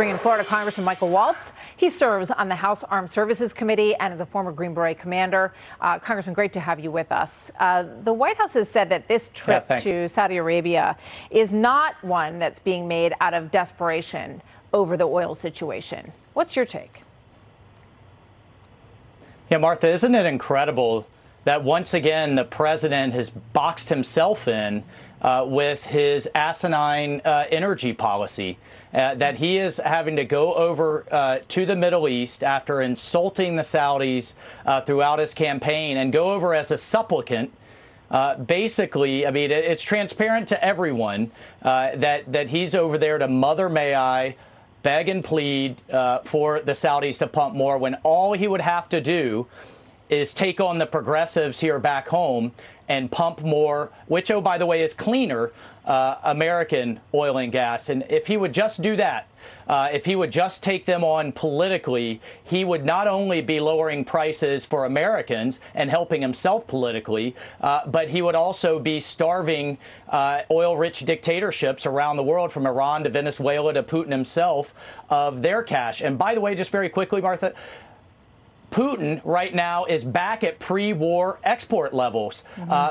Bring in Florida Congressman Michael Waltz. He serves on the House Armed Services Committee and is a former Green Beret commander. Congressman, great to have you with us. The White House has said that this trip to Saudi Arabia is not one that's being made out of desperation over the oil situation. What's your take? Yeah, Martha, isn't it incredible that once again the president has boxed himself in with his asinine energy policy, that he is having to go over to the Middle East after insulting the Saudis throughout his campaign and go over as a supplicant. Basically, I mean, it's transparent to everyone that he's over there to Mother May I, beg and plead for the Saudis to pump more, when all he would have to do is take on the progressives here back home and pump more, which, oh, by the way, is cleaner American oil and gas. And if he would just do that, if he would just take them on politically, he would not only be lowering prices for Americans and helping himself politically, but he would also be starving oil-rich dictatorships around the world, from Iran to Venezuela to Putin himself, of their cash. And by the way, just very quickly, Martha, Putin right now is back at pre-war export levels.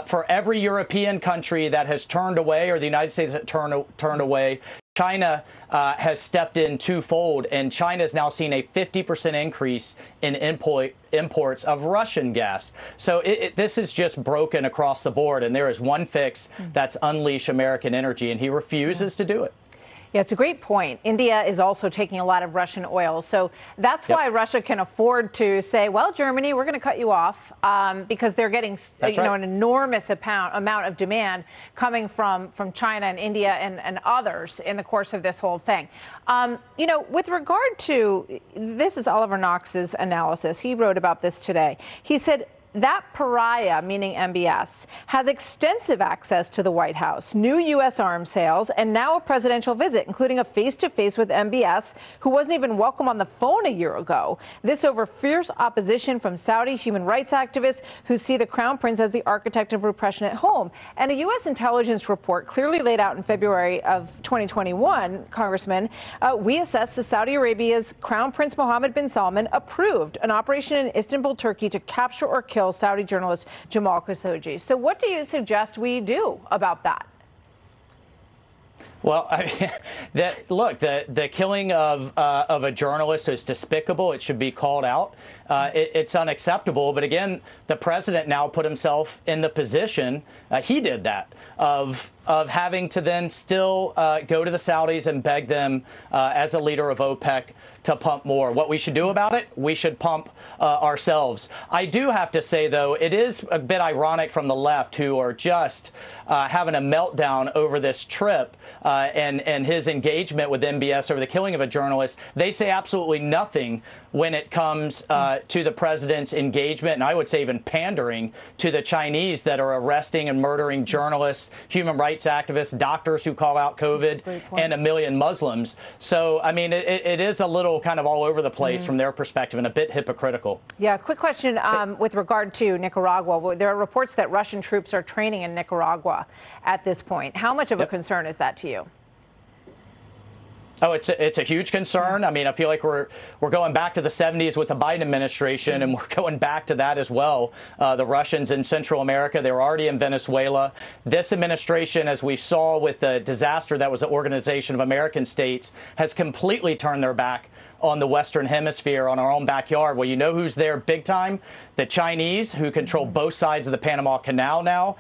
For every European country that has turned away, or the United States that turned away, China has stepped in twofold, and China has now seen a 50% increase in imports of Russian gas. So this is just broken across the board, and there is one fix: that's unleash American energy, and he refuses to do it. Yeah, it's a great point. India is also taking a lot of Russian oil. So that's why Russia can afford to say, well, Germany, we're going to cut you off, because they're getting an enormous amount of demand coming from China and India and others in the course of this whole thing. With regard to, this is Oliver Knox's analysis. He wrote about this today. He said, that pariah, meaning MBS, has extensive access to the White House, new U.S. arms sales, and now a presidential visit, including a face-to-face with MBS, who wasn't even welcome on the phone a year ago. This over fierce opposition from Saudi human rights activists who see the Crown Prince as the architect of repression at home. And a U.S. intelligence report clearly laid out in February of 2021, Congressman, we assessed that Saudi Arabia's Crown Prince Mohammed bin Salman approved an operation in Istanbul, Turkey, to capture or kill Saudi journalist Jamal Khashoggi. So what do you suggest we do about that? Well, I mean, look, the killing of a journalist is despicable. It should be called out. It's unacceptable. But again, the president now put himself in the position, he did that, of having to then still go to the Saudis and beg them, as a leader of OPEC, to pump more. What we should do about it? We should pump ourselves. I do have to say, though, it is a bit ironic from the left, who are just having a meltdown over this trip and his engagement with MBS over the killing of a journalist. They say absolutely nothing when it comes to the president's engagement, and I would say even pandering to the Chinese that are arresting and murdering journalists, human rights activists, doctors who call out COVID, and a million Muslims. So, I mean, it is a little kind of all over the place from their perspective, and a bit hypocritical. Yeah, quick question with regard to Nicaragua. There are reports that Russian troops are training in Nicaragua at this point. How much of a concern is that to you? Oh, it's a huge concern. I mean, I feel like we're going back to the 70s with the Biden administration, and we're going back to that as well. The Russians in Central America, they were already in Venezuela. This administration, as we saw with the disaster that was the Organization of American States, has completely turned their back on the Western Hemisphere, on our own backyard. Well, you know who's there big time? The Chinese, who control both sides of the Panama Canal now,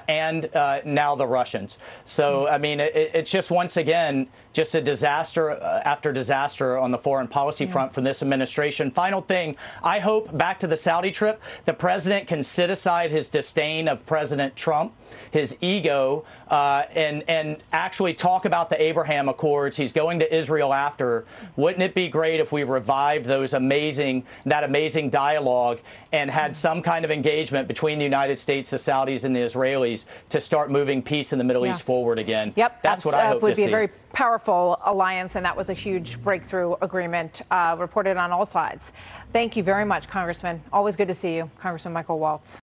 and now the Russians. So, I mean, it's just, once again, just a disaster after disaster on the foreign policy front from this administration. Final thing, I hope, back to the Saudi trip, the president can sit aside his disdain of President Trump, his ego, and actually talk about the Abraham Accords. He's going to Israel after. Wouldn't it be great if we revived that amazing dialogue and had some kind of engagement between the United States, the Saudis, and the Israelis to start moving peace in the Middle East forward again? Yep, that's what I hope to see. Would be a very powerful alliance, and that was a huge breakthrough agreement reported on all sides. Thank you very much, Congressman. Always good to see you, Congressman Michael Waltz.